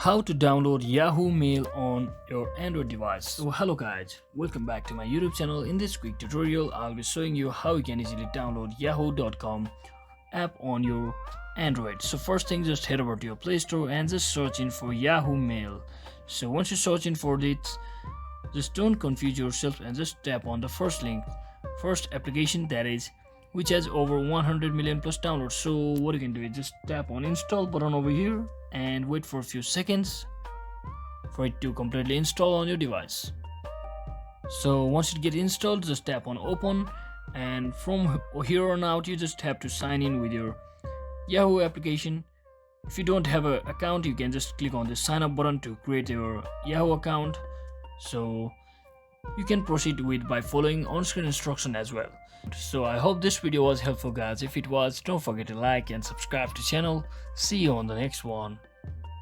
How to download Yahoo Mail on your Android device. So hello guys, welcome back to my YouTube channel. In this quick tutorial, I'll be showing you how you can easily download yahoo.com app on your Android. So first thing, just head over to your Play Store and just search in for Yahoo Mail. So once you search in for it, just don't confuse yourself and just tap on the first link, first application that is which has over 100 million plus downloads. So what you can do is just tap on install button over here and wait for a few seconds for it to completely install on your device. So once it gets installed, just tap on open, and from here on out you just have to sign in with your Yahoo application. If you don't have an account, you can just click on the sign up button to create your Yahoo account. So you can proceed with by following on-screen instruction as well. So I hope this video was helpful guys. If it was, don't forget to like and subscribe to the channel. See you on the next one.